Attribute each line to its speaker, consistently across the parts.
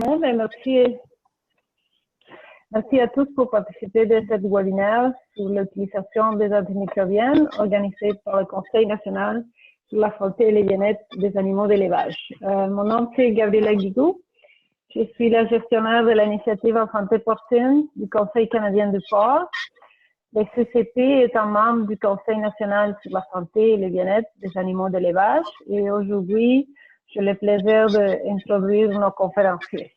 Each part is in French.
Speaker 1: monde et merci à tous pour participer à cette webinaire sur l'utilisation des antimicrobiens organisé par le Conseil national sur la santé et le bien-être des animaux d'élevage. Mon nom c'est Gabriela Guigou. Je suis la gestionnaire de l'initiative en santé porcine du Conseil canadien du porc. Le CCP est un membre du Conseil national sur la santé et le bien-être des animaux d'élevage et aujourd'hui, j'ai le plaisir d'introduire nos conférenciers.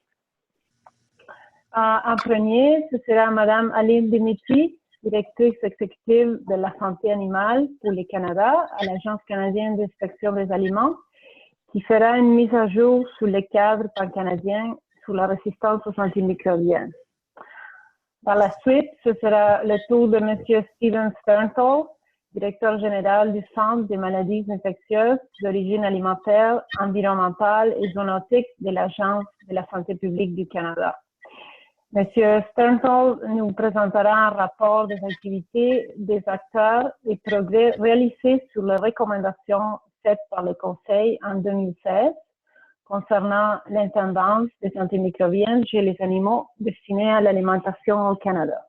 Speaker 1: En premier, ce sera Madame Aline Dimitri, directrice exécutive de la santé animale pour le Canada à l'Agence canadienne d'inspection des aliments, qui fera une mise à jour sur le cadre pan-canadien sur la résistance aux antimicrobiens. Par la suite, ce sera le tour de Monsieur Steven Sternthal, directeur général du Centre des maladies infectieuses d'origine alimentaire, environnementale et zoonotique de l'Agence de la santé publique du Canada. Monsieur Sternthal nous présentera un rapport des activités des acteurs et progrès réalisés sur les recommandations faites par le Conseil en 2016 concernant l'intendance des antimicrobiens chez les animaux destinés à l'alimentation au Canada.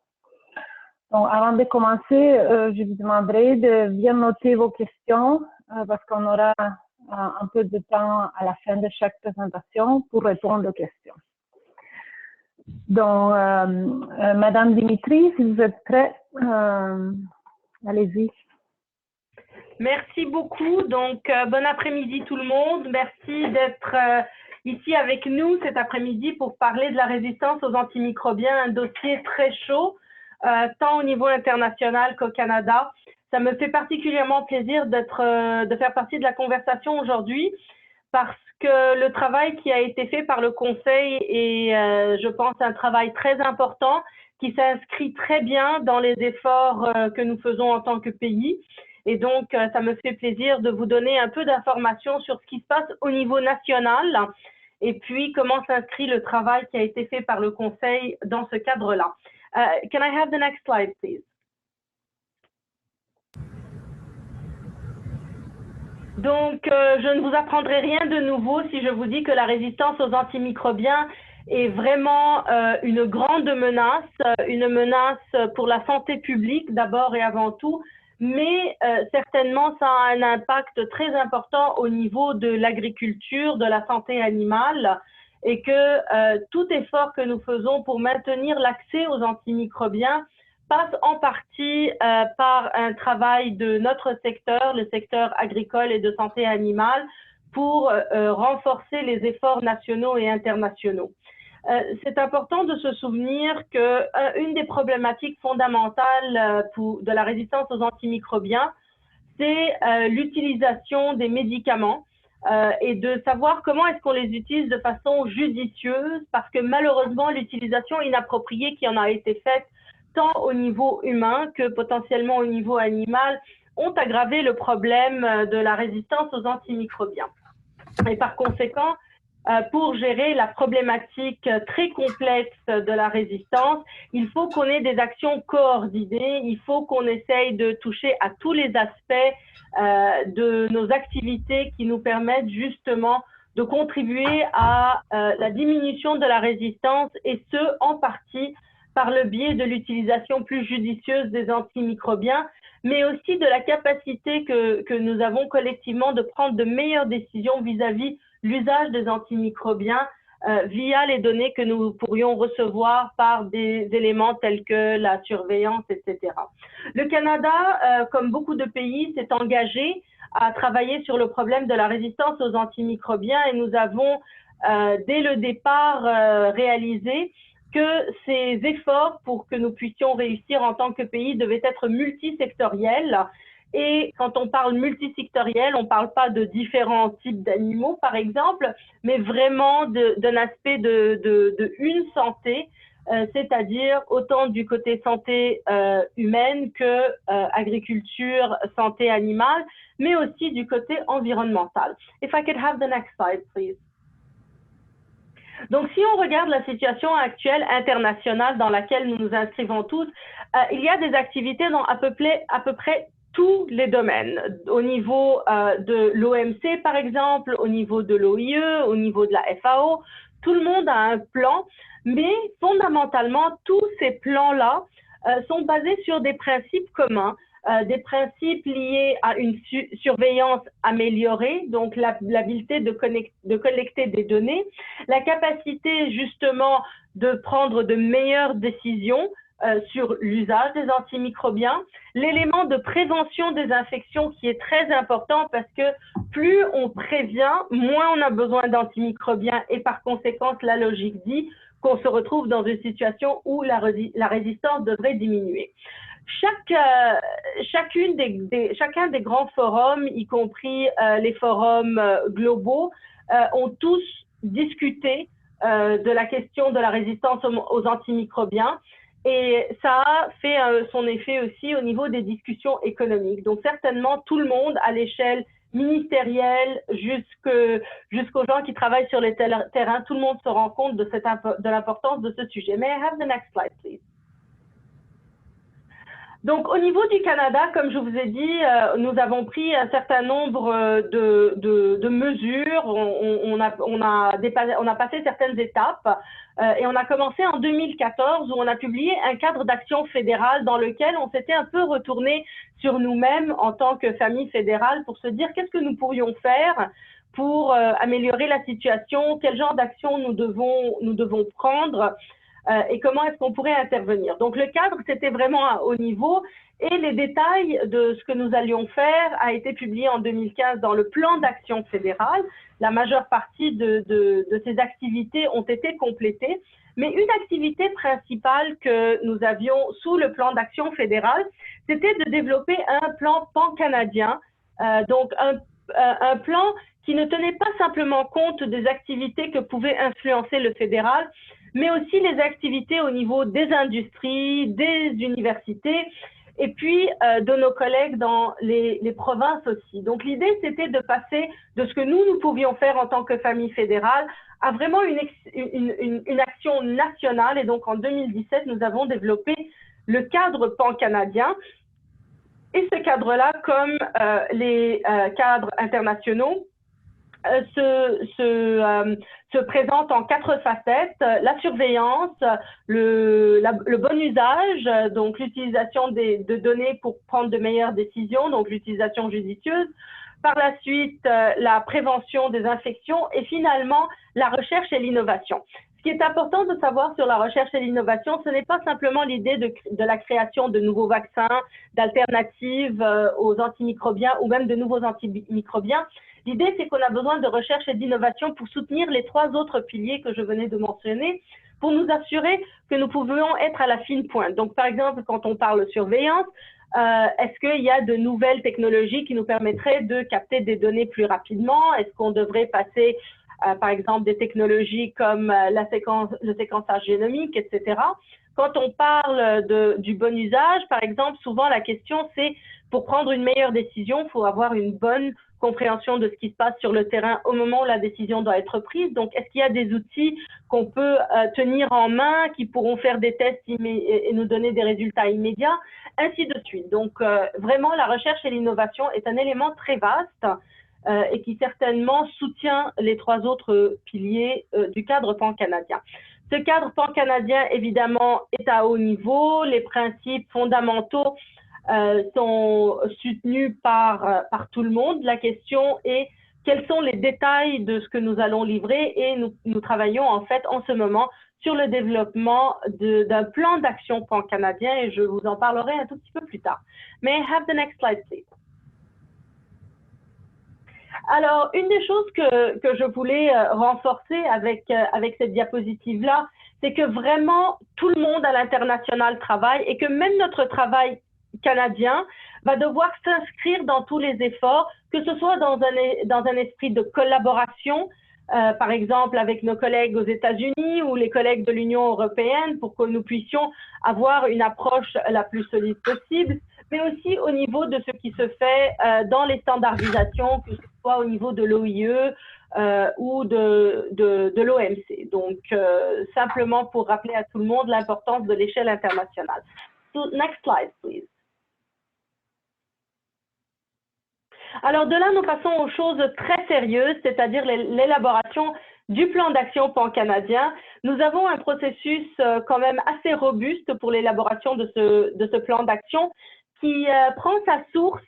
Speaker 1: Donc, avant de commencer, je vous demanderai de bien noter vos questions parce qu'on aura un peu de temps à la fin de chaque présentation pour répondre aux questions. Donc, Madame Dimitri, si vous êtes prête, allez-y.
Speaker 2: Merci beaucoup. Donc, bon après-midi tout le monde. Merci d'être ici avec nous cet après-midi pour parler de la résistance aux antimicrobiens, un dossier très chaud, tant au niveau international qu'au Canada. Ça me fait particulièrement plaisir de faire partie de la conversation aujourd'hui parce que le travail qui a été fait par le Conseil est, je pense, un travail très important qui s'inscrit très bien dans les efforts que nous faisons en tant que pays. Et donc, ça me fait plaisir de vous donner un peu d'informations sur ce qui se passe au niveau national et puis comment s'inscrit le travail qui a été fait par le Conseil dans ce cadre-là. Can I have the next slide, please? Donc, je ne vous apprendrai rien de nouveau si je vous dis que la résistance aux antimicrobiens est vraiment une grande menace, une menace pour la santé publique d'abord et avant tout, mais certainement ça a un impact très important au niveau de l'agriculture, de la santé animale et que tout effort que nous faisons pour maintenir l'accès aux antimicrobiens passe en partie par un travail de notre secteur, le secteur agricole et de santé animale, pour renforcer les efforts nationaux et internationaux. C'est important de se souvenir qu'une des problématiques fondamentales de la résistance aux antimicrobiens, c'est l'utilisation des médicaments et de savoir comment est-ce qu'on les utilise de façon judicieuse, parce que malheureusement, l'utilisation inappropriée qui en a été faite tant au niveau humain que potentiellement au niveau animal, ont aggravé le problème de la résistance aux antimicrobiens. Et par conséquent, pour gérer la problématique très complexe de la résistance, il faut qu'on ait des actions coordonnées, il faut qu'on essaye de toucher à tous les aspects de nos activités qui nous permettent justement de contribuer à la diminution de la résistance et ce, en partie, par le biais de l'utilisation plus judicieuse des antimicrobiens, mais aussi de la capacité que nous avons collectivement de prendre de meilleures décisions vis-à-vis l'usage des antimicrobiens via les données que nous pourrions recevoir par des éléments tels que la surveillance, etc. Le Canada, comme beaucoup de pays, s'est engagé à travailler sur le problème de la résistance aux antimicrobiens et nous avons, dès le départ, réalisé que ces efforts pour que nous puissions réussir en tant que pays devaient être multisectoriels. Et quand on parle multisectoriel, on ne parle pas de différents types d'animaux, par exemple, mais vraiment d'un aspect de une santé, c'est-à-dire autant du côté santé humaine que agriculture, santé animale, mais aussi du côté environnemental. If I could have the next slide, please. Donc, si on regarde la situation actuelle internationale dans laquelle nous nous inscrivons tous, il y a des activités dans à peu près tous les domaines, au niveau de l'OMC par exemple, au niveau de l'OIE, au niveau de la FAO, tout le monde a un plan, mais fondamentalement, tous ces plans-là sont basés sur des principes communs, des principes liés à une surveillance améliorée, donc l'habilité de collecter des données, la capacité justement de prendre de meilleures décisions sur l'usage des antimicrobiens, l'élément de prévention des infections qui est très important parce que plus on prévient, moins on a besoin d'antimicrobiens et par conséquent, la logique dit qu'on se retrouve dans une situation où la résistance devrait diminuer. Chacun des grands forums, y compris les forums globaux, ont tous discuté de la question de la résistance aux antimicrobiens. Et ça a fait son effet aussi au niveau des discussions économiques. Donc certainement, tout le monde, à l'échelle ministérielle jusqu'aux gens qui travaillent sur les terrains, tout le monde se rend compte de l'importance de ce sujet. May I have the next slide, please? Donc, au niveau du Canada, comme je vous ai dit, nous avons pris un certain nombre de mesures. On a passé certaines étapes et on a commencé en 2014 où on a publié un cadre d'action fédéral dans lequel on s'était un peu retourné sur nous-mêmes en tant que famille fédérale pour se dire qu'est-ce que nous pourrions faire pour améliorer la situation, quel genre d'action nous devons prendre. Et comment est-ce qu'on pourrait intervenir. Donc, le cadre, c'était vraiment à haut niveau et les détails de ce que nous allions faire a été publié en 2015 dans le plan d'action fédéral. La majeure partie de ces activités ont été complétées, mais une activité principale que nous avions sous le plan d'action fédéral, c'était de développer un plan pan-canadien, donc un plan qui ne tenait pas simplement compte des activités que pouvait influencer le fédéral, mais aussi les activités au niveau des industries, des universités, et puis de nos collègues dans les provinces aussi. Donc l'idée, c'était de passer de ce que nous pouvions faire en tant que famille fédérale à vraiment une action nationale. Et donc en 2017, nous avons développé le cadre pan-canadien. Et ce cadre-là, comme les cadres internationaux, se présente en 4 facettes, la surveillance, le bon usage, donc l'utilisation de données pour prendre de meilleures décisions, donc l'utilisation judicieuse, par la suite la prévention des infections et finalement la recherche et l'innovation. Ce qui est important de savoir sur la recherche et l'innovation, ce n'est pas simplement l'idée de la création de nouveaux vaccins, d'alternatives aux antimicrobiens ou même de nouveaux antimicrobiens. L'idée, c'est qu'on a besoin de recherche et d'innovation pour soutenir les 3 autres piliers que je venais de mentionner, pour nous assurer que nous pouvions être à la fine pointe. Donc, par exemple, quand on parle de surveillance, est-ce qu'il y a de nouvelles technologies qui nous permettraient de capter des données plus rapidement? Est-ce qu'on devrait passer, par exemple, des technologies comme le séquençage génomique, etc. Quand on parle du bon usage, par exemple, souvent la question, c'est pour prendre une meilleure décision, il faut avoir une bonne compréhension de ce qui se passe sur le terrain au moment où la décision doit être prise. Donc, est-ce qu'il y a des outils qu'on peut tenir en main, qui pourront faire des tests et nous donner des résultats immédiats, ainsi de suite. Donc, vraiment, la recherche et l'innovation est un élément très vaste et qui certainement soutient les 3 autres piliers du cadre pan-canadien. Ce cadre pan-canadien, évidemment, est à haut niveau. Les principes fondamentaux sont soutenus par tout le monde. La question est quels sont les détails de ce que nous allons livrer et nous travaillons en fait en ce moment sur le développement d'un plan d'action pan-canadien et je vous en parlerai un tout petit peu plus tard. May I have the next slide, please? Alors, une des choses que je voulais renforcer avec cette diapositive-là, c'est que vraiment tout le monde à l'international travaille et que même notre travail canadien va devoir s'inscrire dans tous les efforts, que ce soit dans un esprit de collaboration, par exemple avec nos collègues aux États-Unis ou les collègues de l'Union européenne pour que nous puissions avoir une approche la plus solide possible, mais aussi au niveau de ce qui se fait dans les standardisations, que ce soit au niveau de l'OIE ou de l'OMC. Donc, simplement pour rappeler à tout le monde l'importance de l'échelle internationale. So, next slide, please. Alors de là, nous passons aux choses très sérieuses, c'est-à-dire l'élaboration du plan d'action pan-canadien. Nous avons un processus quand même assez robuste pour l'élaboration de ce plan d'action qui prend sa source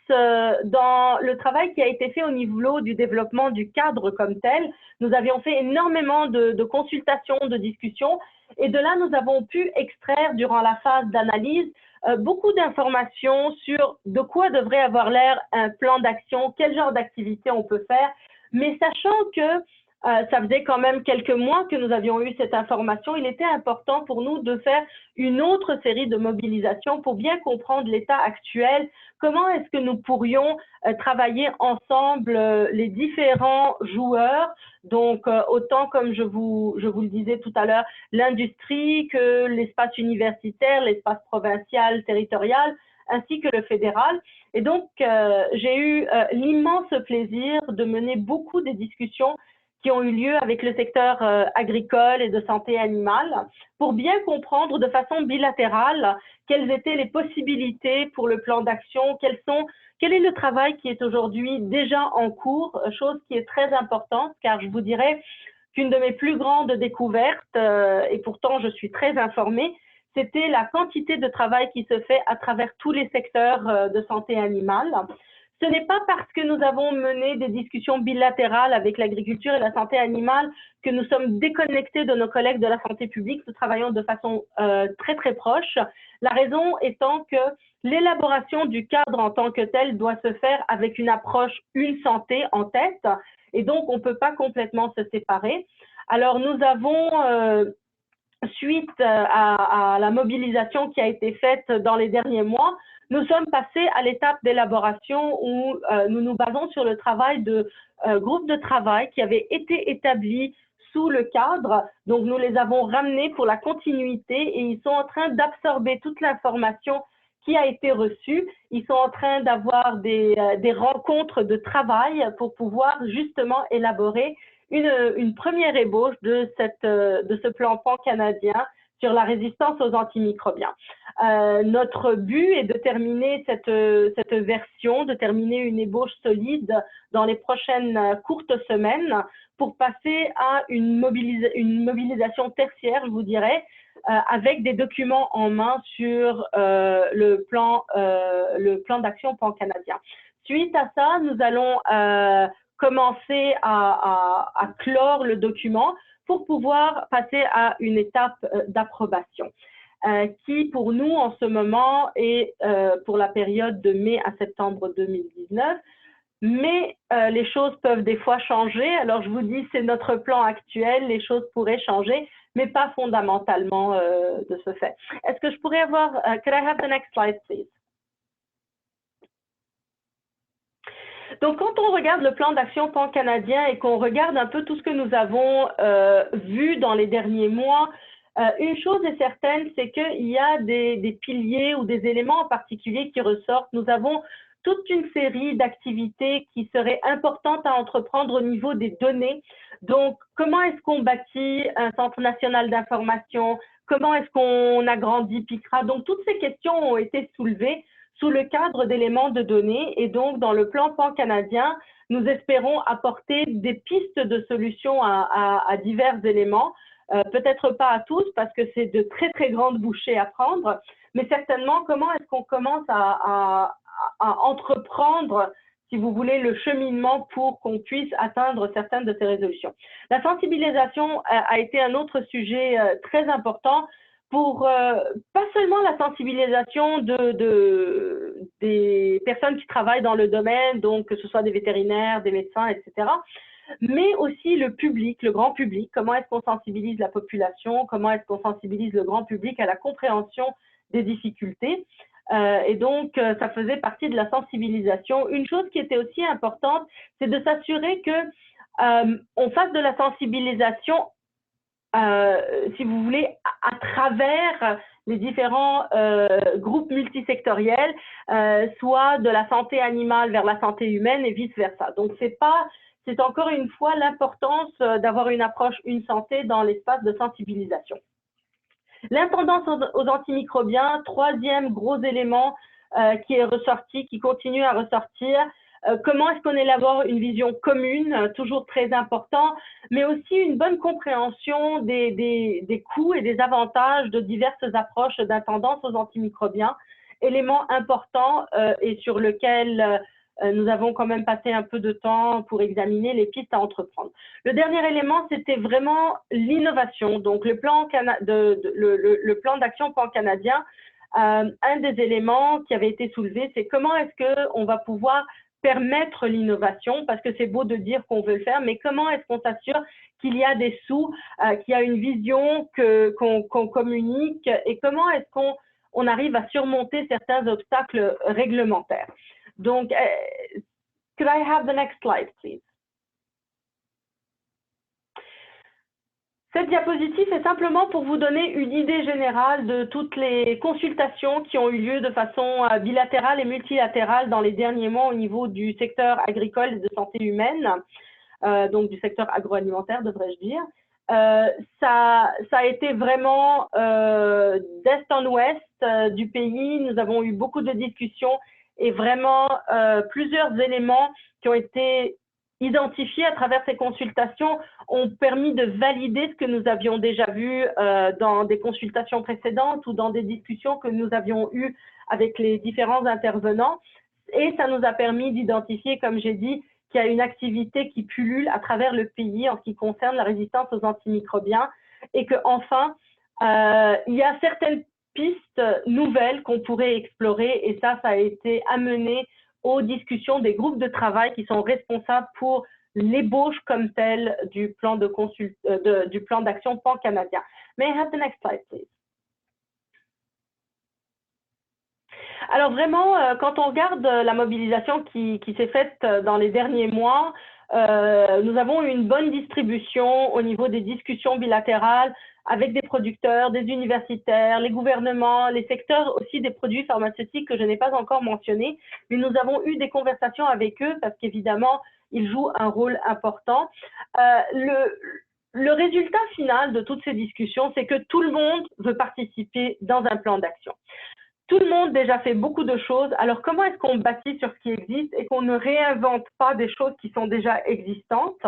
Speaker 2: dans le travail qui a été fait au niveau du développement du cadre comme tel. Nous avions fait énormément de consultations, de discussions, et de là, nous avons pu extraire durant la phase d'analyse beaucoup d'informations sur de quoi devrait avoir l'air un plan d'action, quel genre d'activité on peut faire, mais sachant que ça faisait quand même quelques mois que nous avions eu cette information, il était important pour nous de faire une autre série de mobilisations pour bien comprendre l'état actuel, comment est-ce que nous pourrions travailler ensemble les différents joueurs, donc autant comme je vous le disais tout à l'heure, l'industrie que l'espace universitaire, l'espace provincial, territorial, ainsi que le fédéral. Et donc, j'ai eu l'immense plaisir de mener beaucoup de discussions qui ont eu lieu avec le secteur agricole et de santé animale pour bien comprendre de façon bilatérale quelles étaient les possibilités pour le plan d'action, quel est le travail qui est aujourd'hui déjà en cours, chose qui est très importante car je vous dirais qu'une de mes plus grandes découvertes, et pourtant je suis très informée, c'était la quantité de travail qui se fait à travers tous les secteurs de santé animale. Ce n'est pas parce que nous avons mené des discussions bilatérales avec l'agriculture et la santé animale que nous sommes déconnectés de nos collègues de la santé publique. Nous travaillons de façon très, très proche. La raison étant que l'élaboration du cadre en tant que tel doit se faire avec une approche une santé en tête. Et donc, on ne peut pas complètement se séparer. Alors, nous avons, suite à la mobilisation qui a été faite dans les derniers mois, nous sommes passés à l'étape d'élaboration où nous nous basons sur le travail de groupes de travail qui avaient été établis sous le cadre. Donc, nous les avons ramenés pour la continuité et ils sont en train d'absorber toute l'information qui a été reçue. Ils sont en train d'avoir des rencontres de travail pour pouvoir justement élaborer une première ébauche de ce plan pan-canadien sur la résistance aux antimicrobiens. Notre but est de terminer cette version, de terminer une ébauche solide dans les prochaines courtes semaines pour passer à une mobilisation tertiaire, je vous dirais, avec des documents en main sur le plan d'action pan-canadien. Suite à ça, nous allons commencer à clore le document pour pouvoir passer à une étape d'approbation qui, pour nous, en ce moment, est pour la période de mai à septembre 2019. Mais les choses peuvent des fois changer. Alors, je vous dis, c'est notre plan actuel. Les choses pourraient changer, mais pas fondamentalement de ce fait. Est-ce que je pourrais avoir… could I have the next slide, please? Donc, quand on regarde le plan d'action pan-canadien et qu'on regarde un peu tout ce que nous avons vu dans les derniers mois, une chose est certaine, c'est qu'il y a des piliers ou des éléments en particulier qui ressortent. Nous avons toute une série d'activités qui seraient importantes à entreprendre au niveau des données. Donc, comment est-ce qu'on bâtit un centre national d'information? Comment est-ce qu'on agrandit PICRA? Donc, toutes ces questions ont été soulevées sous le cadre d'éléments de données. Et donc, dans le plan pan-canadien, nous espérons apporter des pistes de solutions à divers éléments. Peut-être pas à tous, parce que c'est de très, très grandes bouchées à prendre, mais certainement, comment est-ce qu'on commence à entreprendre, si vous voulez, le cheminement pour qu'on puisse atteindre certaines de ces résolutions. La sensibilisation a été un autre sujet très important pour pas seulement la sensibilisation des personnes qui travaillent dans le domaine, donc que ce soit des vétérinaires, des médecins, etc., mais aussi le public, le grand public. Comment est-ce qu'on sensibilise la population? Comment est-ce qu'on sensibilise le grand public à la compréhension des difficultés? Et donc, ça faisait partie de la sensibilisation. Une chose qui était aussi importante, c'est de s'assurer que on fasse de la sensibilisation, si vous voulez, à travers les différents groupes multisectoriels, soit de la santé animale vers la santé humaine et vice-versa. Donc, c'est encore une fois l'importance d'avoir une approche une santé dans l'espace de sensibilisation. L'intendance aux antimicrobiens, troisième gros élément qui est ressorti, qui continue à ressortir, comment est-ce qu'on élabore une vision commune, toujours très important, mais aussi une bonne compréhension des coûts et des avantages de diverses approches d'intendance aux antimicrobiens, élément important et sur lequel nous avons quand même passé un peu de temps pour examiner les pistes à entreprendre. Le dernier élément, c'était vraiment l'innovation. Donc, le plan d'action pan-canadien, un des éléments qui avait été soulevé, c'est comment est-ce qu'on va pouvoir permettre l'innovation, parce que c'est beau de dire qu'on veut le faire, mais comment est-ce qu'on s'assure qu'il y a des sous, qu'il y a une vision qu'on communique, et comment est-ce qu'on arrive à surmonter certains obstacles réglementaires. Donc, could I have the next slide, please? Cette diapositive est simplement pour vous donner une idée générale de toutes les consultations qui ont eu lieu de façon bilatérale et multilatérale dans les derniers mois au niveau du secteur agricole et de santé humaine, donc du secteur agroalimentaire, devrais-je dire. Ça a été vraiment d'est en ouest du pays. Nous avons eu beaucoup de discussions et vraiment plusieurs éléments qui ont été identifiés à travers ces consultations ont permis de valider ce que nous avions déjà vu dans des consultations précédentes ou dans des discussions que nous avions eues avec les différents intervenants. Et ça nous a permis d'identifier, comme j'ai dit, qu'il y a une activité qui pullule à travers le pays en ce qui concerne la résistance aux antimicrobiens et qu'enfin, il y a certaines pistes nouvelles qu'on pourrait explorer et ça a été amené aux discussions des groupes de travail qui sont responsables pour l'ébauche comme telle du plan d'action pan-canadien. May I have the next slide, please? Alors vraiment, quand on regarde la mobilisation qui s'est faite dans les derniers mois, nous avons eu une bonne distribution au niveau des discussions bilatérales avec des producteurs, des universitaires, les gouvernements, les secteurs aussi des produits pharmaceutiques que je n'ai pas encore mentionnés, mais nous avons eu des conversations avec eux parce qu'évidemment, ils jouent un rôle important. Le résultat final de toutes ces discussions, c'est que tout le monde veut participer dans un plan d'action. Tout le monde déjà fait beaucoup de choses. Alors, comment est-ce qu'on bâtit sur ce qui existe et qu'on ne réinvente pas des choses qui sont déjà existantes?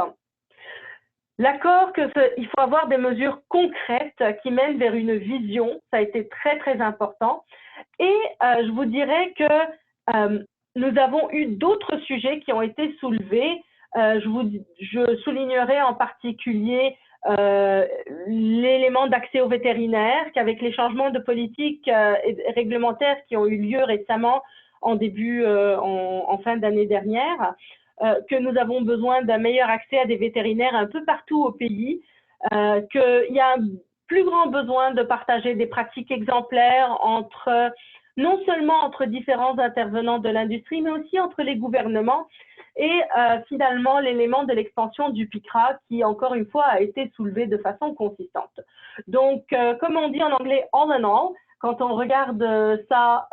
Speaker 2: L'accord qu'il faut avoir des mesures concrètes qui mènent vers une vision, ça a été très, très important. Et je vous dirais que nous avons eu d'autres sujets qui ont été soulevés. Je soulignerai en particulier l'élément d'accès aux vétérinaires, qu'avec les changements de politique réglementaires qui ont eu lieu récemment en fin d'année dernière, que nous avons besoin d'un meilleur accès à des vétérinaires un peu partout au pays, qu'il y a un plus grand besoin de partager des pratiques exemplaires non seulement entre différents intervenants de l'industrie, mais aussi entre les gouvernements. Et finalement, l'élément de l'expansion du PICRA qui, encore une fois, a été soulevé de façon consistante. Donc, comme on dit en anglais, all in all, quand on regarde ça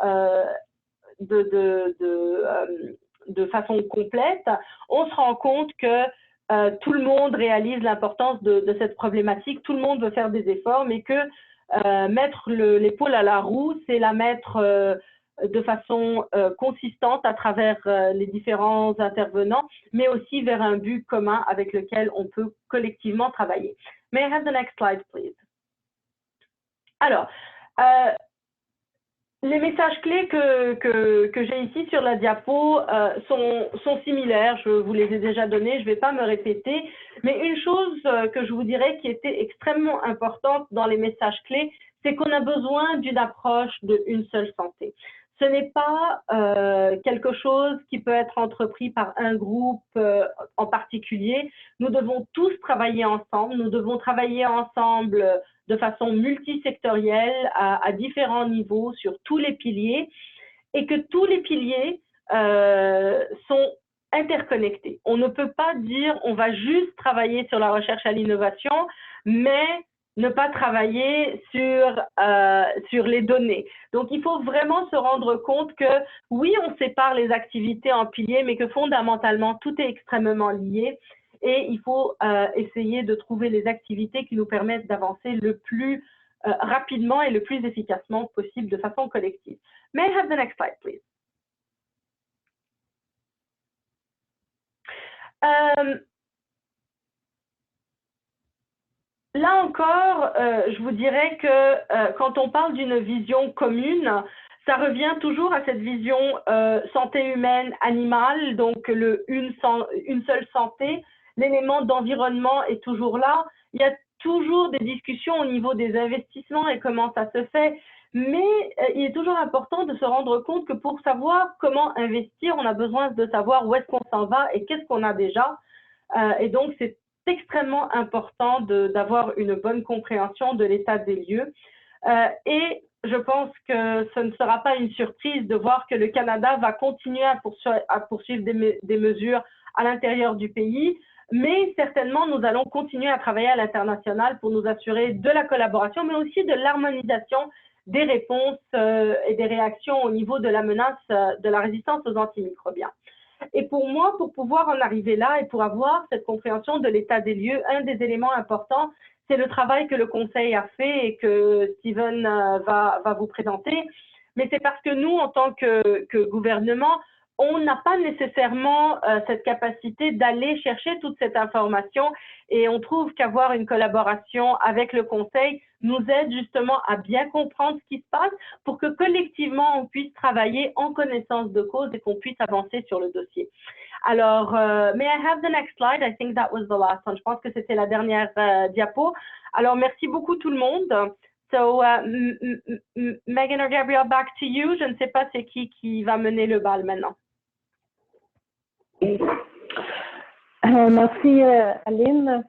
Speaker 2: de façon complète, on se rend compte que tout le monde réalise l'importance de cette problématique, tout le monde veut faire des efforts, mais que mettre l'épaule à la roue, c'est la mettre de façon consistante à travers les différents intervenants, mais aussi vers un but commun avec lequel on peut collectivement travailler. May I have the next slide, please? Alors, les messages clés que j'ai ici sur la diapo sont similaires, je vous les ai déjà donnés, je ne vais pas me répéter, mais une chose que je vous dirais qui était extrêmement importante dans les messages clés, c'est qu'on a besoin d'une approche d'une seule santé. Ce n'est pas quelque chose qui peut être entrepris par un groupe en particulier. Nous devons tous travailler ensemble, nous devons travailler ensemble de façon multisectorielle à différents niveaux sur tous les piliers et que tous les piliers sont interconnectés. On ne peut pas dire on va juste travailler sur la recherche à l'innovation, mais ne pas travailler sur les données. Donc, il faut vraiment se rendre compte que, oui, on sépare les activités en piliers, mais que fondamentalement, tout est extrêmement lié. Et il faut essayer de trouver les activités qui nous permettent d'avancer le plus rapidement et le plus efficacement possible de façon collective. May I have the next slide, please? Là encore, je vous dirais que quand on parle d'une vision commune, ça revient toujours à cette vision santé humaine animale, donc une seule santé. L'élément d'environnement est toujours là. Il y a toujours des discussions au niveau des investissements et comment ça se fait. Mais il est toujours important de se rendre compte que pour savoir comment investir, on a besoin de savoir où est-ce qu'on s'en va et qu'est-ce qu'on a déjà. Et donc, c'est extrêmement important d'avoir une bonne compréhension de l'état des lieux. Et je pense que ce ne sera pas une surprise de voir que le Canada va continuer à poursuivre des mesures à l'intérieur du pays, mais certainement nous allons continuer à travailler à l'international pour nous assurer de la collaboration, mais aussi de l'harmonisation des réponses et des réactions au niveau de la menace de la résistance aux antimicrobiens. Et pour moi, pour pouvoir en arriver là et pour avoir cette compréhension de l'état des lieux, un des éléments importants, c'est le travail que le Conseil a fait et que Steven va vous présenter. Mais c'est parce que nous, en tant que gouvernement, on n'a pas nécessairement cette capacité d'aller chercher toute cette information et on trouve qu'avoir une collaboration avec le Conseil nous aide justement à bien comprendre ce qui se passe pour que collectivement on puisse travailler en connaissance de cause et qu'on puisse avancer sur le dossier. Alors, may I have the next slide? I think that was the last one. Je pense que c'était la dernière diapo. Alors, merci beaucoup tout le monde. So, Megan or Gabrielle, back to you. Je ne sais pas c'est qui va mener le bal maintenant.
Speaker 1: Merci, Aline.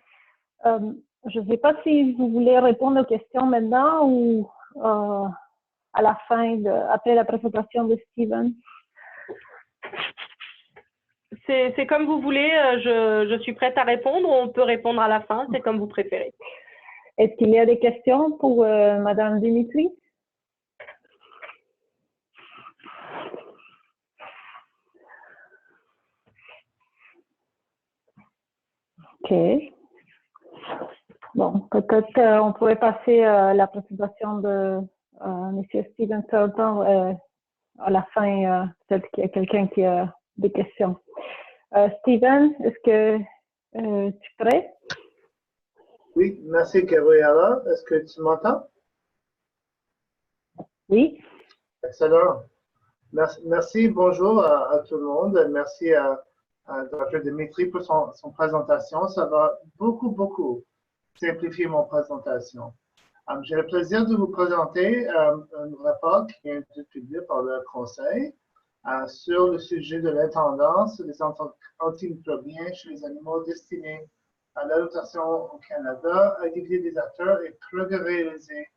Speaker 1: Je ne sais pas si vous voulez répondre aux questions maintenant ou à la fin, après la présentation de Steven.
Speaker 2: C'est comme vous voulez, je suis prête à répondre, on peut répondre à la fin, c'est comme vous préférez.
Speaker 1: Est-ce qu'il y a des questions pour Madame Dimitri? OK. Bon, peut-être on pourrait passer la présentation de M. Steven Thornton à la fin. Peut-être qu'il y a quelqu'un qui a des questions. Steven, est-ce que tu es prêt?
Speaker 3: Oui, merci Gabriela. Est-ce que tu m'entends?
Speaker 1: Oui.
Speaker 3: Excellent. Merci, bonjour à tout le monde. Merci à Dr. Dimitri pour son présentation. Ça va beaucoup simplifier mon présentation. J'ai le plaisir de vous présenter un rapport qui vient d'être publié par le Conseil sur le sujet de l'intendance des antimicrobiens chez les animaux destinés à l'adaptation au Canada, à diviser des acteurs et réaliser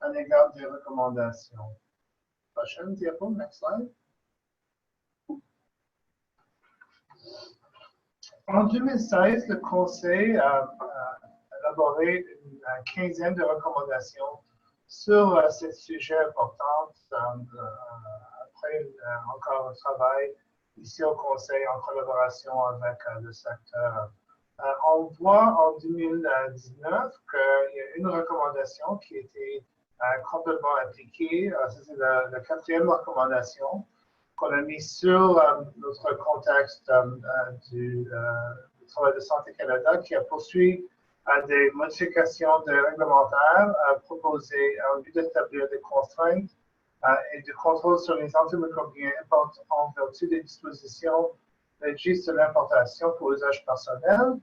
Speaker 3: à l'égard des recommandations. Prochaine diapo, next slide. En 2016, le Conseil a élaboré une quinzaine de recommandations sur ce sujet important après encore un travail ici au Conseil en collaboration avec le secteur. On voit en 2019 qu'il y a une recommandation qui a été complètement appliquée. C'est la quatrième recommandation qu'on a mis sur notre contexte du travail de Santé Canada qui a poursuivi des modifications de réglementaires proposées en vue d'établir des contraintes et du contrôle sur les antimicrobiens en vertu des dispositions législatives de l'importation pour usage personnel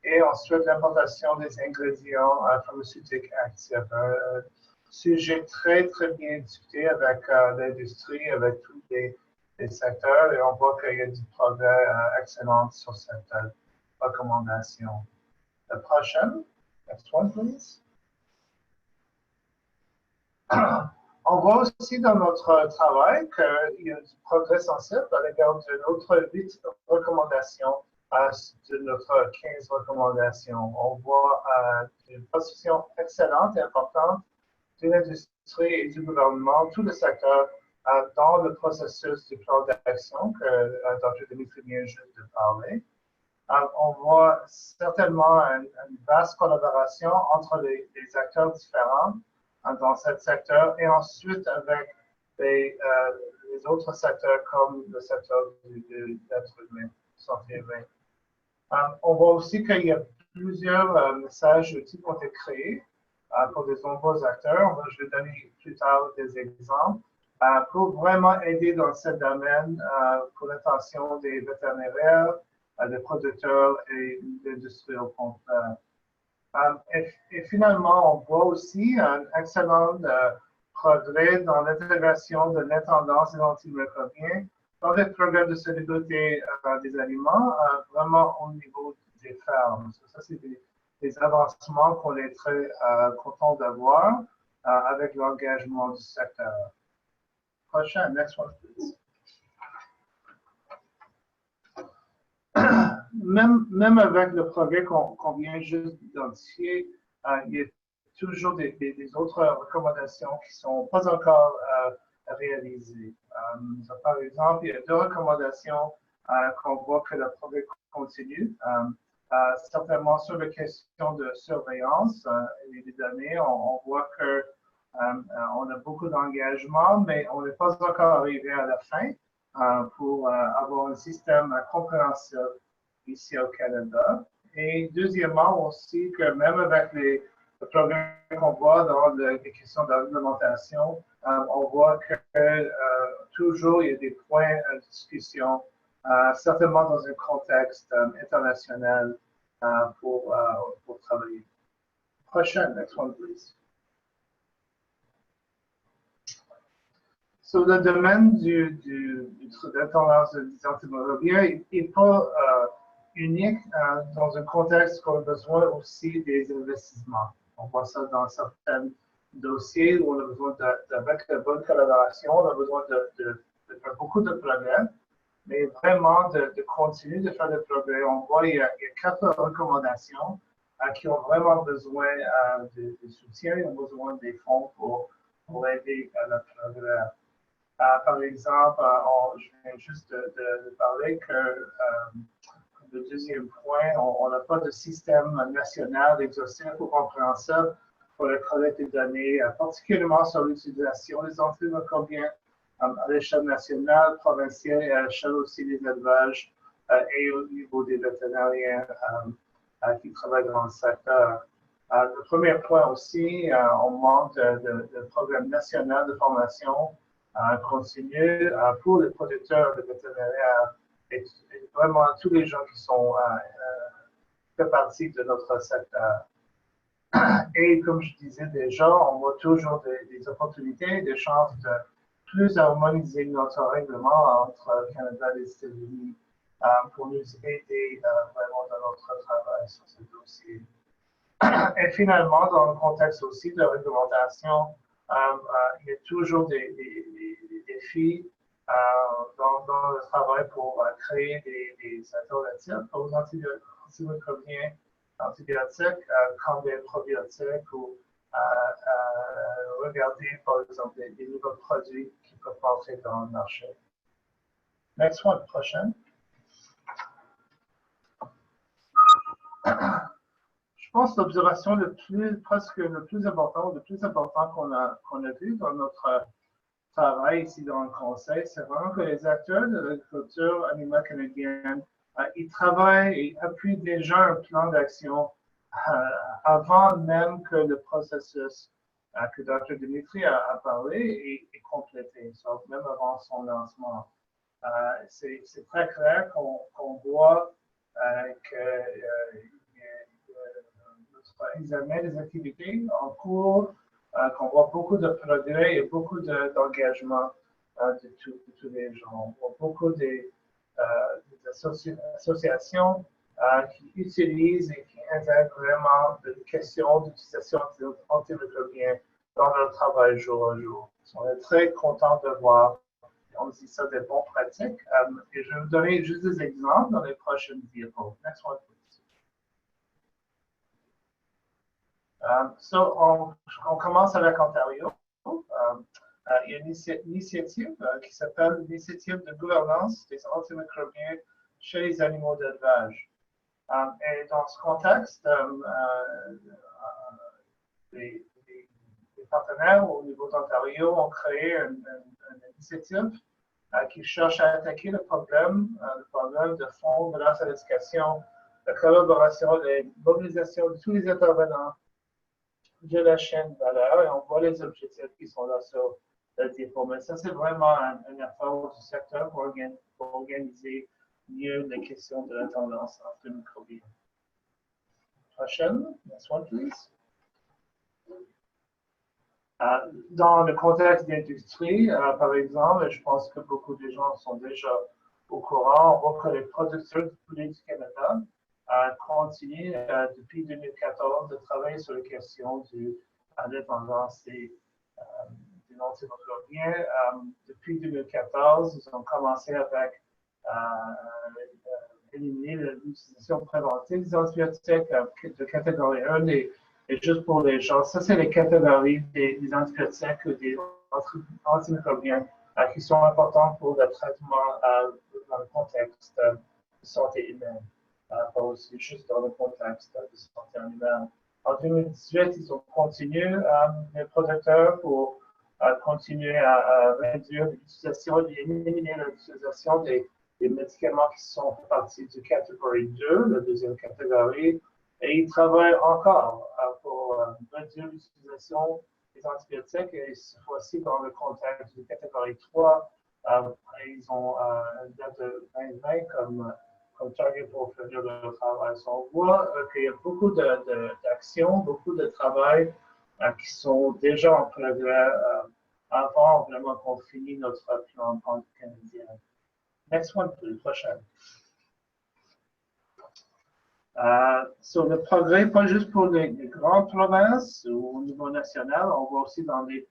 Speaker 3: et ensuite l'importation des ingrédients pharmaceutiques actifs. Sujet très bien discuté avec l'industrie, avec tous les secteurs et on voit qu'il y a du progrès excellent sur cette recommandation. La prochaine, next one please. On voit aussi dans notre travail qu'il y a du progrès sensible à l'égard de notre 8 recommandations de notre 15 recommandations. On voit une position excellente et importante de l'industrie et du gouvernement, tout le secteur, dans le processus du plan d'action que Dr. Dimitri vient juste de parler. On voit certainement une vaste collaboration entre les acteurs différents dans ce secteur et ensuite avec les autres secteurs comme le secteur de l'être humain, santé humaine. On voit aussi qu'il y a plusieurs messages outils qui ont été créés pour des nombreux acteurs. Je vais donner plus tard des exemples pour vraiment aider dans ce domaine pour l'intention des vétérinaires, des producteurs et de l'industrie au contraire. Et finalement, on voit aussi un excellent progrès dans l'intégration de l'intendance et l'antimicrobien dans les programmes de sécurité des aliments, vraiment au niveau des fermes. Ça, c'est des avancements qu'on est très contents d'avoir avec l'engagement du secteur. Prochain, next one, please. Même avec le progrès qu'on vient juste d'identifier, il y a toujours des autres recommandations qui ne sont pas encore réalisées. Par exemple, il y a deux recommandations qu'on voit que le progrès continue. Certainement sur la question de surveillance et des données, on voit que on a beaucoup d'engagement, mais on n'est pas encore arrivé à la fin pour avoir un système compréhensible ici au Canada. Et deuxièmement aussi que même avec les progrès qu'on voit dans les questions de réglementation, on voit que toujours il y a des points de discussion, certainement dans un contexte international pour travailler. Prochaine, next one please. Sur le domaine de l'intolérance des antimicrobiens, il n'est pas unique dans un contexte qu'on a besoin aussi des investissements. On voit ça dans certains dossiers où on a besoin avec de bonne collaboration, on a besoin de faire beaucoup de progrès, mais vraiment de continuer de faire des progrès. On voit il y a 4 recommandations qui ont vraiment besoin de soutien, ils ont besoin des fonds pour aider à le progrès. Par exemple, je viens juste de parler que le deuxième point, on n'a pas de système national exhaustif ou compréhensible pour la collecte des données, particulièrement sur l'utilisation des antimicrobiens à l'échelle nationale, provinciale et à l'échelle aussi des élevages et au niveau des vétérinaires qui travaillent dans le secteur. Le premier point aussi, on manque de programme national de formation continue pour les producteurs de vétérinaires et vraiment tous les gens qui sont fait partie de notre secteur. Et comme je disais déjà, on voit toujours des opportunités, des chances de plus harmoniser notre règlement entre le Canada et les États-Unis pour nous aider vraiment dans notre travail sur ce dossier. Et finalement, dans le contexte aussi de la réglementation, il y a toujours des défis dans le travail pour créer des alternatives aux antimicrobiens, antibiotiques, comme des probiotiques ou regarder, par exemple, des nouveaux produits qui peuvent entrer dans le marché. Next one, prochaine. Je pense que l'observation presque le plus important qu'on a vu dans notre travail ici dans le Conseil, c'est vraiment que les acteurs de l'agriculture animale canadienne, ils travaillent et appuient déjà un plan d'action avant même que le processus que Dr. Dimitri a parlé est complété, même avant son lancement. C'est très clair qu'on voit que notre examen des activités en cours, qu'on voit beaucoup de progrès et beaucoup d'engagement de tous les gens. On voit beaucoup des associations qui utilisent et qui intègrent vraiment des questions d'utilisation antimicrobienne dans leur travail jour à jour. On est très contents de voir, on dit ça, des bonnes pratiques. Et je vais vous donner juste des exemples dans les prochaines diapos. Next one, please. On commence avec Ontario. Il y a une initiative qui s'appelle l'Initiative de gouvernance des antimicrobiens chez les animaux d'élevage. Et dans ce contexte, les partenaires au niveau d'Ontario ont créé une initiative qui cherche à attaquer le problème de fond grâce à l'éducation la collaboration, la mobilisation de tous les intervenants de la chaîne de valeur et on voit les objectifs qui sont là sur le diapo. Mais ça, c'est vraiment un effort du secteur pour organiser mieux les questions de la tendance entre le microbiome. Prochaine, next one, please. Dans le contexte d'industrie, par exemple, je pense que beaucoup de gens sont déjà au courant, on voit que les producteurs de poulet du Canada continuent depuis 2014 de travailler sur les questions de l'indépendance des antimicrobiens. Depuis 2014, ils ont commencé avec éliminer l'utilisation préventive des antibiotiques de catégorie 1 et juste pour les gens. Ça, c'est les catégories des antibiotiques ou des antimicrobiens qui sont importants pour le traitement dans le contexte de santé humaine, pas aussi juste dans le contexte de santé animale. En 2018, ils ont continué, les producteurs, pour continuer à réduire l'utilisation et éliminer l'utilisation des médicaments qui sont partis du catégorie 2, la deuxième catégorie, et ils travaillent encore pour réduire l'utilisation des antibiotiques, et cette fois-ci dans le contexte de catégorie 3, ils ont une date de 2020 comme target pour finir le travail. On voit qu'il y a beaucoup d'actions, beaucoup de travail qui sont déjà en progrès avant vraiment qu'on finisse notre plan canadien. Next one, please, prochaine. Sur le progrès, pas juste pour les grandes provinces ou au niveau national, on voit aussi dans les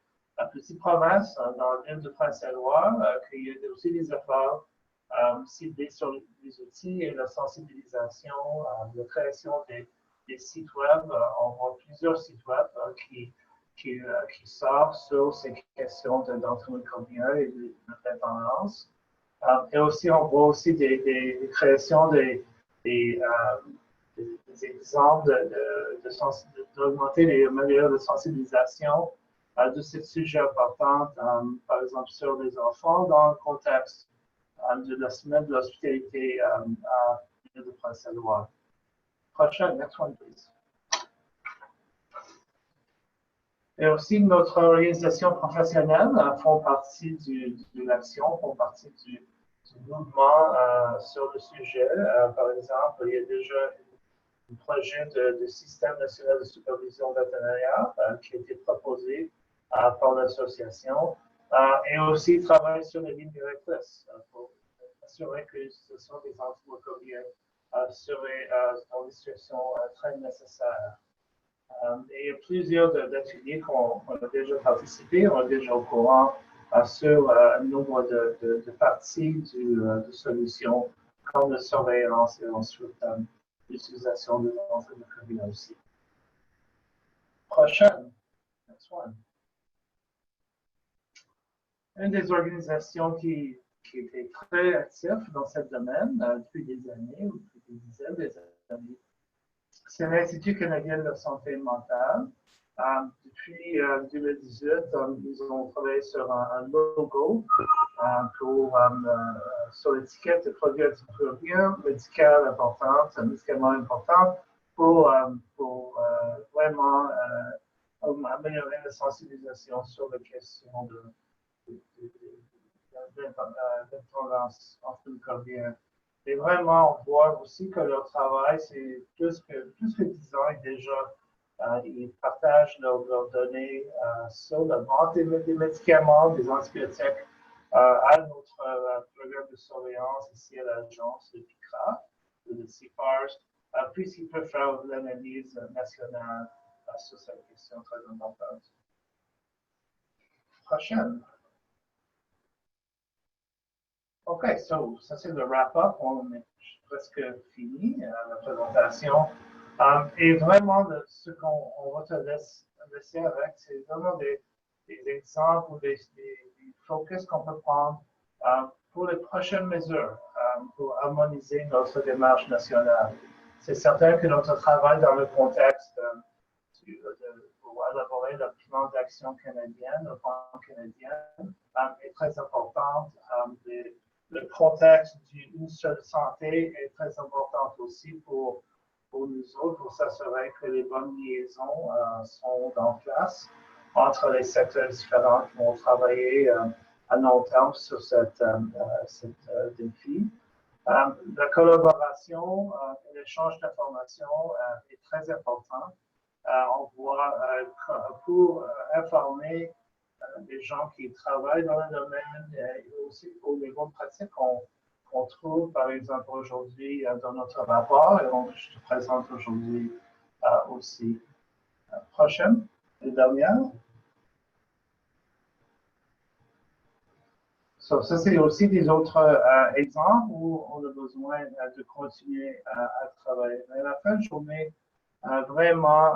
Speaker 3: petites provinces, dans l'île de Prince-Édouard, qu'il y a aussi des efforts ciblés sur les outils et la sensibilisation, la création des sites web. On voit plusieurs sites web qui sortent sur ces questions d'antimicrobiens et de l'indépendance. Et aussi, on voit aussi des créations des exemples d'augmenter les mesures de sensibilisation de ces sujets importants, par exemple sur les enfants, dans le contexte de la semaine de l'hospitalité à l'île de Prince-Édouard. Prochaine, next one, please. Et aussi, notre organisation professionnelle font partie de l'action, font partie du mouvement sur le sujet. Par exemple, il y a déjà un projet de système national de supervision vétérinaire qui a été proposé par l'association et aussi travailler sur les lignes directrices pour assurer que l'utilisation des antimicrobiens serait dans des situations très nécessaires. Et il y a plusieurs ateliers qu'on a déjà participé, on est déjà au courant sur un nombre de parties de solutions, comme la surveillance et ensuite l'utilisation des antimicrobiens aussi. Prochaine. Next one. Une des organisations qui était très active dans ce domaine depuis des années, ou depuis des dizaines d'années, c'est l'Institut canadien de la santé mentale. Depuis 2018, ils ont travaillé sur un logo sur l'étiquette de produits antimicrobiens, médical important, un médicament important, pour vraiment améliorer la sensibilisation sur les questions d'intolérance antimicrobienne. Et vraiment, on voit aussi que leur travail, c'est plus que 10 ans déjà. Ils partagent leurs données sur la vente des médicaments, des antibiotiques, à notre programme de surveillance ici à l'agence de PICRA, de CIFARS, puisqu'ils peuvent faire l'analyse nationale sur cette question très importante. Prochaine. OK, ça c'est le wrap-up. On est presque fini, la présentation. Et vraiment, ce qu'on va te laisser avec, c'est vraiment des exemples ou des focus qu'on peut prendre pour les prochaines mesures, pour harmoniser notre démarche nationale. C'est certain que notre travail dans le contexte pour élaborer le plan d'action canadien, le plan canadien, est très important. le contexte d'une seule santé est très important aussi pour nous autres, pour s'assurer que les bonnes liaisons sont en place entre les secteurs différents qui vont travailler à long terme sur cette défi. La collaboration et l'échange d'informations est très important. On voit pour informer les gens qui travaillent dans le domaine et aussi au niveau pratique qu'on trouve, par exemple, aujourd'hui dans notre rapport et je te présente aujourd'hui aussi. Prochaine, la dernière. So, ça, c'est aussi des autres exemples où on a besoin de continuer à travailler. Mais à la fin de journée, vraiment,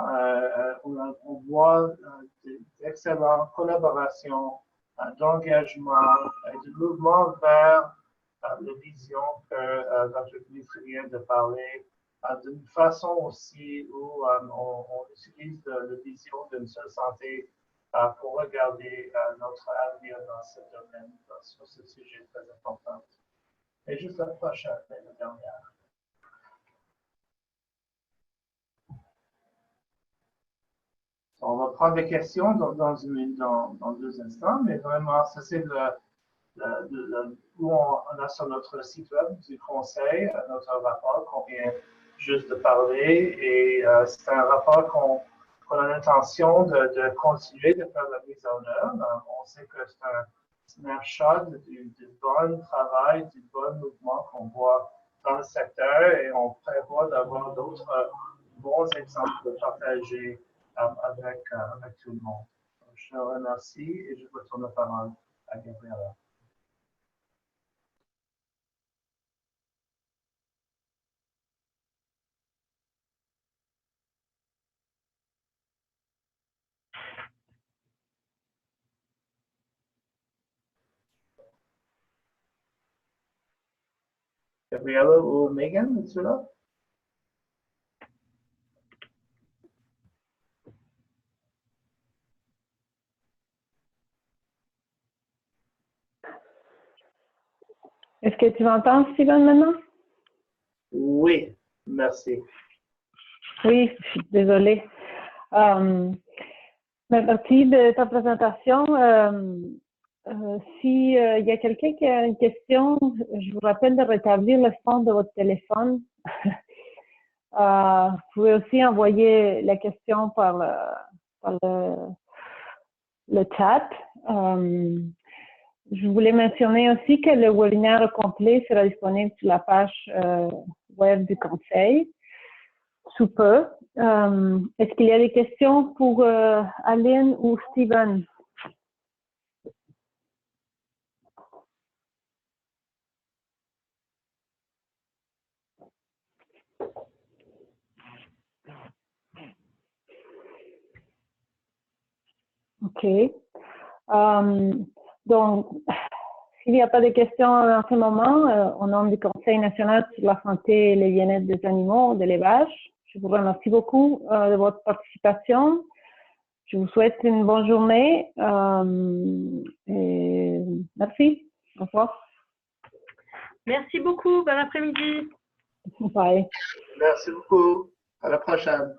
Speaker 3: on voit d'excellentes collaborations, d'engagement et de mouvement vers la vision que notre ministre vient de parler, d'une façon aussi où on utilise la vision d'une seule santé pour regarder notre avenir dans ce domaine, sur ce sujet très important. Et juste la prochaine, la dernière. On va prendre des questions dans 2 instants, mais vraiment, ça c'est où on a sur notre site web du conseil, notre rapport qu'on vient juste de parler. Et c'est un rapport qu'on a l'intention de continuer de faire la mise en œuvre. On sait que c'est un snapshot du bon travail, du bon mouvement qu'on voit dans le secteur et on prévoit d'avoir d'autres bons exemples de partager avec tout le monde. Je te remercie et je retourne la parole à Gabriela. Gabriela ou Megan, es-tu là?
Speaker 1: Est-ce que tu m'entends, Steven, maintenant?
Speaker 3: Oui, merci.
Speaker 1: Oui, je suis désolée. Merci de ta présentation. S'il y a quelqu'un qui a une question, je vous rappelle de rétablir le son de votre téléphone. Vous pouvez aussi envoyer la question par le chat. Je voulais mentionner aussi que le webinaire complet sera disponible sur la page web du conseil sous peu. Est-ce qu'il y a des questions pour Aline ou Steven? OK. Donc, s'il n'y a pas de questions en ce moment, au nom du Conseil national sur la santé et le bien-être des animaux de l'élevage, je vous remercie beaucoup de votre participation. Je vous souhaite une bonne journée et merci. Au revoir.
Speaker 2: Merci beaucoup. Bon après-midi.
Speaker 1: Bye.
Speaker 3: Merci beaucoup. À la prochaine.